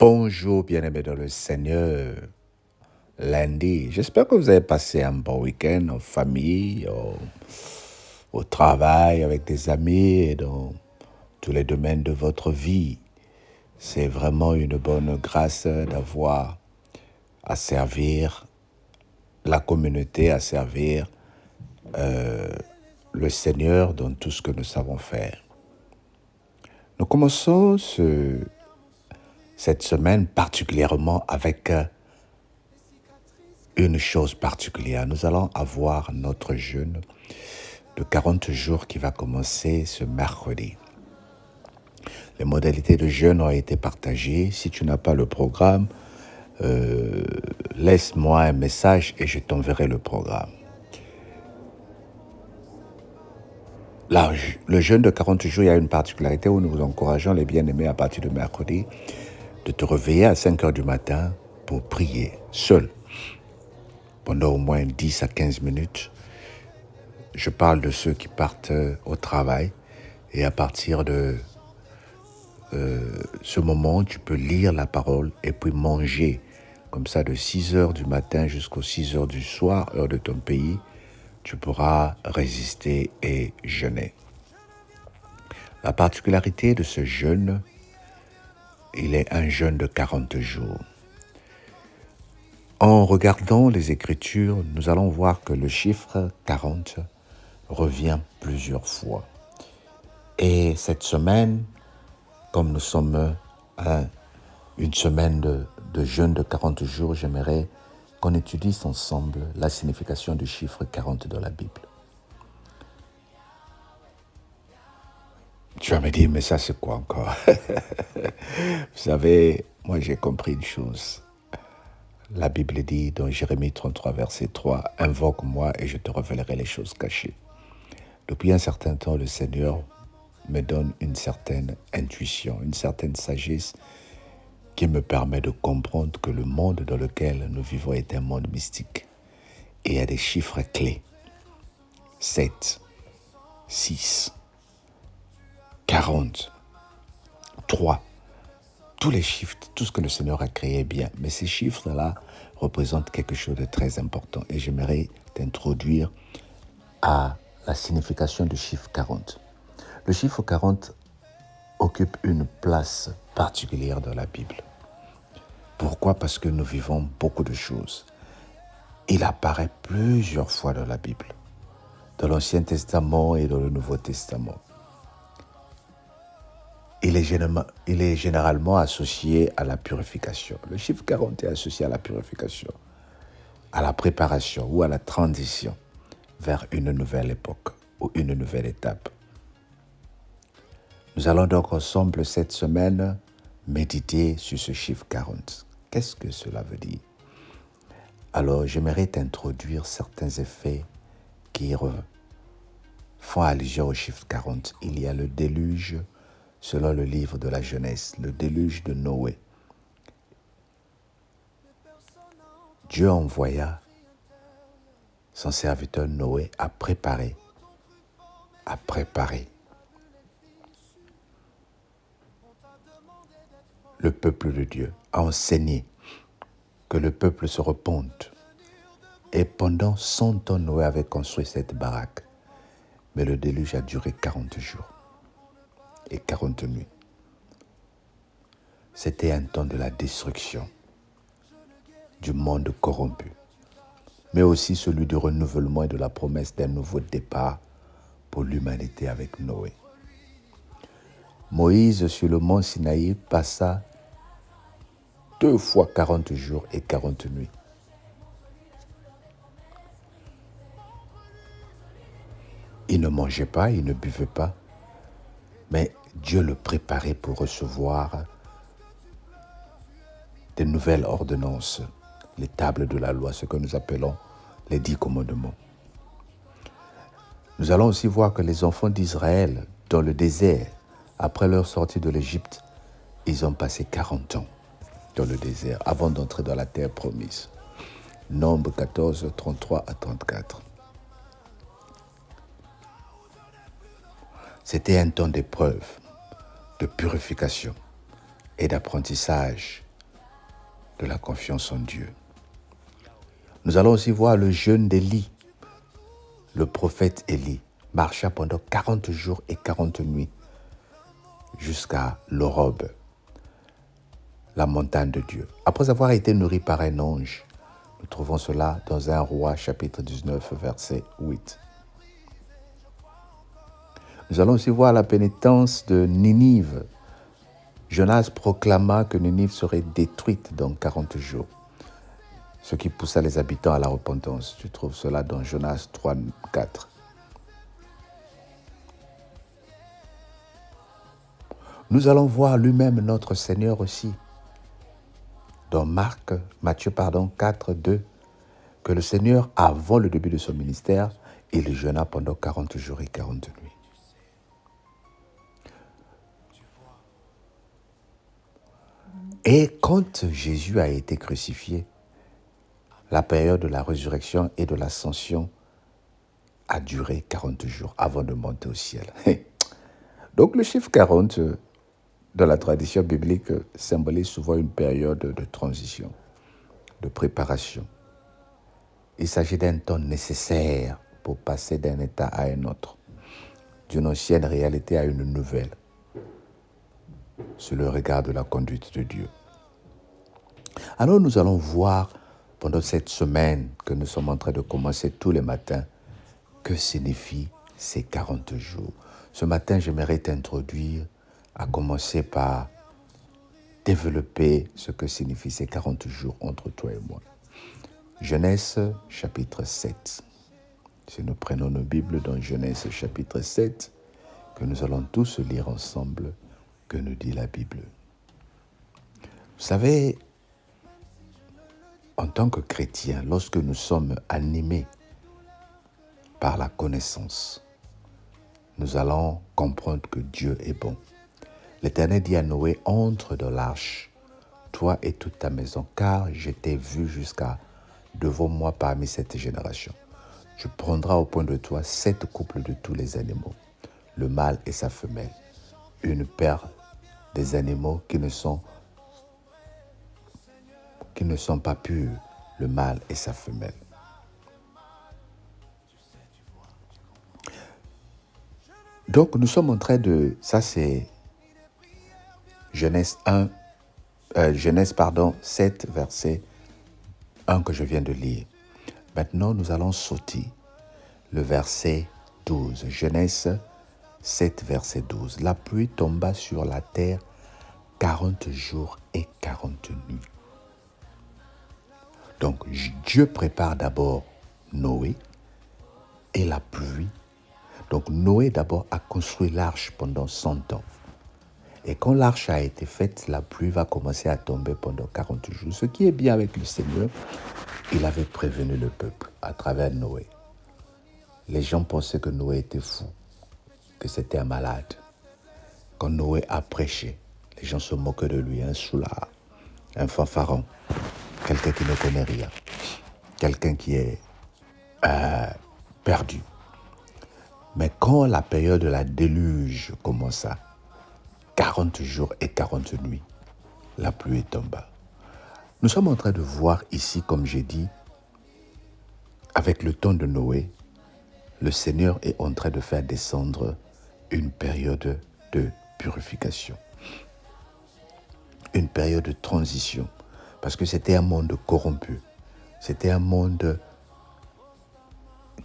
Bonjour, bien-aimés dans le Seigneur. Lundi, j'espère que vous avez passé un bon week-end en famille, au travail, avec des amis et dans tous les domaines de votre vie. C'est vraiment une bonne grâce d'avoir à servir la communauté, à servir le Seigneur dans tout ce que nous savons faire. Nous commençons cette semaine particulièrement avec une chose particulière. Nous allons avoir notre jeûne de 40 jours qui va commencer ce mercredi. Les modalités de jeûne ont été partagées. Si tu n'as pas le programme, laisse-moi un message et je t'enverrai le programme. Là, le jeûne de 40 jours, il y a une particularité où nous vous encourageons les bien-aimés à partir de mercredi de te réveiller à 5 heures du matin pour prier seul pendant au moins 10 à 15 minutes. Je parle de ceux qui partent au travail et à partir de ce moment, tu peux lire la parole et puis manger. Comme ça, de 6 heures du matin jusqu'aux 6 heures du soir, heure de ton pays, tu pourras résister et jeûner. La particularité de ce jeûne, il est un jeûne de 40 jours. En regardant les Écritures, nous allons voir que le chiffre 40 revient plusieurs fois. Et cette semaine, comme nous sommes à une semaine de jeûne de 40 jours, j'aimerais qu'on étudie ensemble la signification du chiffre 40 dans la Bible. Tu vas me dire, mais ça c'est quoi encore? Vous savez, moi j'ai compris une chose. La Bible dit dans Jérémie 33, verset 3, « Invoque-moi et je te révélerai les choses cachées. » Depuis un certain temps, le Seigneur me donne une certaine intuition, une certaine sagesse qui me permet de comprendre que le monde dans lequel nous vivons est un monde mystique. Et il y a des chiffres clés. 7, 6, 40, 3. Tous les chiffres, tout ce que le Seigneur a créé est bien. Mais ces chiffres-là représentent quelque chose de très important. Et j'aimerais t'introduire à la signification du chiffre 40. Le chiffre 40 occupe une place particulière dans la Bible. Pourquoi? Parce que nous vivons beaucoup de choses. Il apparaît plusieurs fois dans la Bible, dans l'Ancien Testament et dans le Nouveau Testament. Il est généralement associé à la purification. Le chiffre 40 est associé à la purification, à la préparation ou à la transition vers une nouvelle époque ou une nouvelle étape. Nous allons donc ensemble cette semaine méditer sur ce chiffre 40. Qu'est-ce que cela veut dire? Alors, j'aimerais t'introduire certains effets qui font allusion au chiffre 40. Il y a le déluge, selon le livre de la Genèse, le déluge de Noé. Dieu envoya son serviteur Noé à préparer le peuple de Dieu, à enseigner que le peuple se repente. Et pendant 100 ans, Noé avait construit cette baraque. Mais le déluge a duré 40 jours et 40 nuits. C'était un temps de la destruction du monde corrompu, mais aussi celui du renouvellement et de la promesse d'un nouveau départ pour l'humanité avec Noé. Moïse, sur le mont Sinaï, passa 2 fois 40 jours et 40 nuits. Il ne mangeait pas, il ne buvait pas, mais Dieu le préparait pour recevoir des nouvelles ordonnances, les tables de la loi, ce que nous appelons les 10 commandements. Nous allons aussi voir que les enfants d'Israël, dans le désert, après leur sortie de l'Égypte, ils ont passé 40 ans dans le désert avant d'entrer dans la terre promise. Nombre 14, 33 à 34. C'était un temps d'épreuve, de purification et d'apprentissage de la confiance en Dieu. Nous allons aussi voir le jeûne d'Élie. Le prophète Élie marcha pendant 40 jours et 40 nuits jusqu'à l'Horeb, la montagne de Dieu. Après avoir été nourri par un ange, nous trouvons cela dans 1 Roi chapitre 19, verset 8. Nous allons aussi voir la pénitence de Ninive. Jonas proclama que Ninive serait détruite dans 40 jours, ce qui poussa les habitants à la repentance. Tu trouves cela dans Jonas 3, 4. Nous allons voir lui-même notre Seigneur aussi, dans Matthieu 4, 2, que le Seigneur, avant le début de son ministère, il jeûna pendant 40 jours et 40 nuits. Et quand Jésus a été crucifié, la période de la résurrection et de l'ascension a duré 40 jours avant de monter au ciel. Donc le chiffre 40, dans la tradition biblique, symbolise souvent une période de transition, de préparation. Il s'agit d'un temps nécessaire pour passer d'un état à un autre, d'une ancienne réalité à une nouvelle, sur le regard de la conduite de Dieu. Alors nous allons voir pendant cette semaine que nous sommes en train de commencer tous les matins, que signifient ces 40 jours. Ce matin, j'aimerais t'introduire à commencer par développer ce que signifient ces 40 jours entre toi et moi. Genèse chapitre 7. Si nous prenons nos Bibles dans Genèse chapitre 7, que nous allons tous lire ensemble, que nous dit la Bible. Vous savez, en tant que chrétiens, lorsque nous sommes animés par la connaissance, nous allons comprendre que Dieu est bon. L'Éternel dit à Noé, entre dans l'arche, toi et toute ta maison, car je t'ai vu jusqu'à devant moi parmi cette génération. Tu prendras au point de toi 7 couples de tous les animaux, le mâle et sa femelle, une paire des animaux qui ne sont pas purs, le mâle et sa femelle. Donc nous sommes en train de, ça c'est Genèse 7, verset 1 que je viens de lire. Maintenant, nous allons sauter le verset 12. Genèse 7, verset 12. La pluie tomba sur la terre 40 jours et 40 nuits. Donc, Dieu prépare d'abord Noé et la pluie. Donc, Noé d'abord a construit l'arche pendant 100 ans. Et quand l'arche a été faite, la pluie va commencer à tomber pendant 40 jours. Ce qui est bien avec le Seigneur, il avait prévenu le peuple à travers Noé. Les gens pensaient que Noé était fou, que c'était un malade. Quand Noé a prêché, les gens se moquaient de lui, un soulard, un fanfaron, quelqu'un qui ne connaît rien, quelqu'un qui est perdu. Mais quand la période de la déluge commença, 40 jours et 40 nuits, la pluie tomba. Nous sommes en train de voir ici, comme j'ai dit, avec le temps de Noé, le Seigneur est en train de faire descendre une période de purification, une période de transition, parce que c'était un monde corrompu, c'était un monde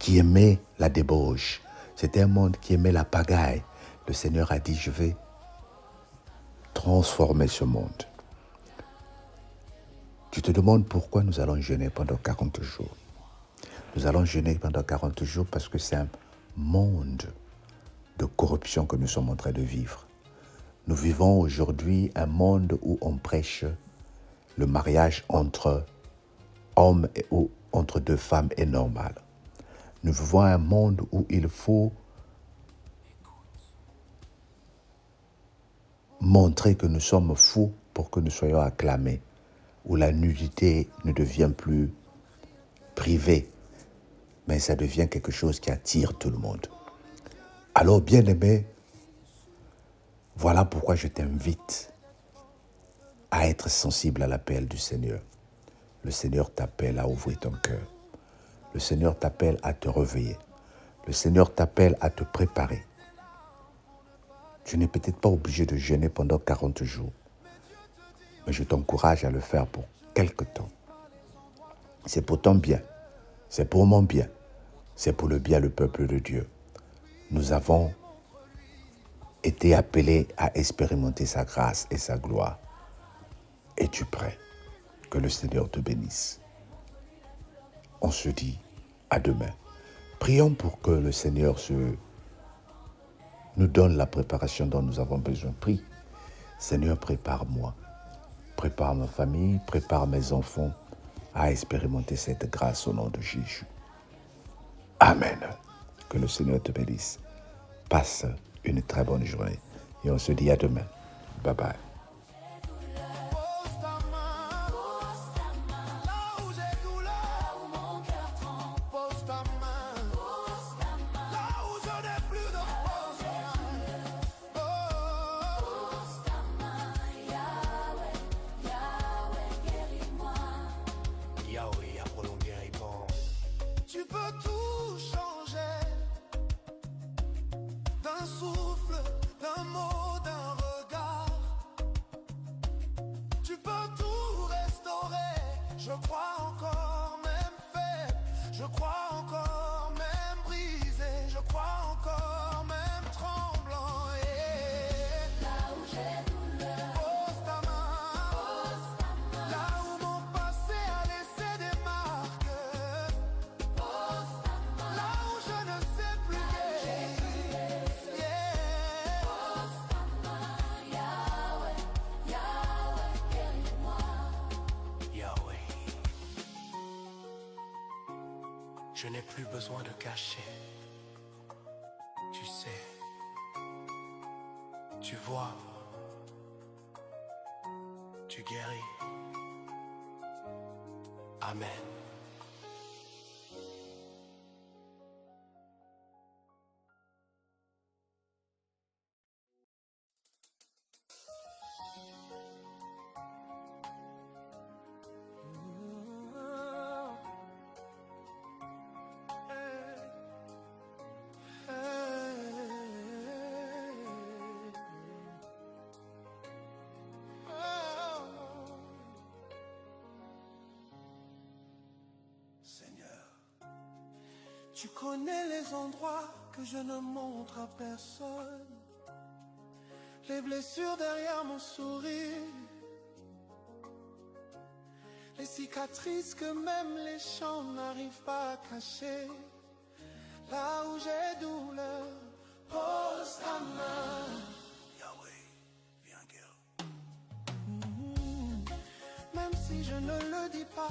qui aimait la débauche, c'était un monde qui aimait la pagaille. Le Seigneur a dit, je vais transformer ce monde. Tu te demandes pourquoi nous allons jeûner pendant 40 jours. Nous allons jeûner pendant 40 jours parce que c'est un monde de corruption que nous sommes en train de vivre. Nous vivons aujourd'hui un monde où on prêche le mariage entre hommes ou entre deux femmes est normal. Nous vivons un monde où il faut montrer que nous sommes fous pour que nous soyons acclamés, où la nudité ne devient plus privée, mais ça devient quelque chose qui attire tout le monde. Alors, bien-aimé, voilà pourquoi je t'invite à être sensible à l'appel du Seigneur. Le Seigneur t'appelle à ouvrir ton cœur. Le Seigneur t'appelle à te réveiller. Le Seigneur t'appelle à te préparer. Tu n'es peut-être pas obligé de jeûner pendant 40 jours, mais je t'encourage à le faire pour quelque temps. C'est pour ton bien, c'est pour mon bien, c'est pour le bien du peuple de Dieu. Nous avons été appelés à expérimenter sa grâce et sa gloire. Es-tu prêt? Que le Seigneur te bénisse. On se dit à demain. Prions pour que le Seigneur nous donne la préparation dont nous avons besoin. Prie. Seigneur, prépare-moi. Prépare ma famille, prépare mes enfants à expérimenter cette grâce au nom de Jésus. Amen. Que le Seigneur te bénisse. Passe une très bonne journée. Et on se dit à demain. Bye bye. Tu peux tout changer d'un souffle, d'un mot, d'un regard. Tu peux tout restaurer. Je crois encore même faible. Je crois encore même brisé. Je crois encore même tremblant. Et là où j'ai douleur, pose ta main. Là où mon passé a laissé des marques. Là où je ne sais plus guérir. Yahweh, Yahweh, guéris-moi. Yahweh, je n'ai plus besoin de cacher. Tu sais, tu vois, tu guéris. Amen. Tu connais les endroits que je ne montre à personne, les blessures derrière mon sourire, les cicatrices que même les chants n'arrivent pas à cacher. Là où j'ai douleur, pose ta main. Yahweh, viens guérir. Même si je ne le dis pas.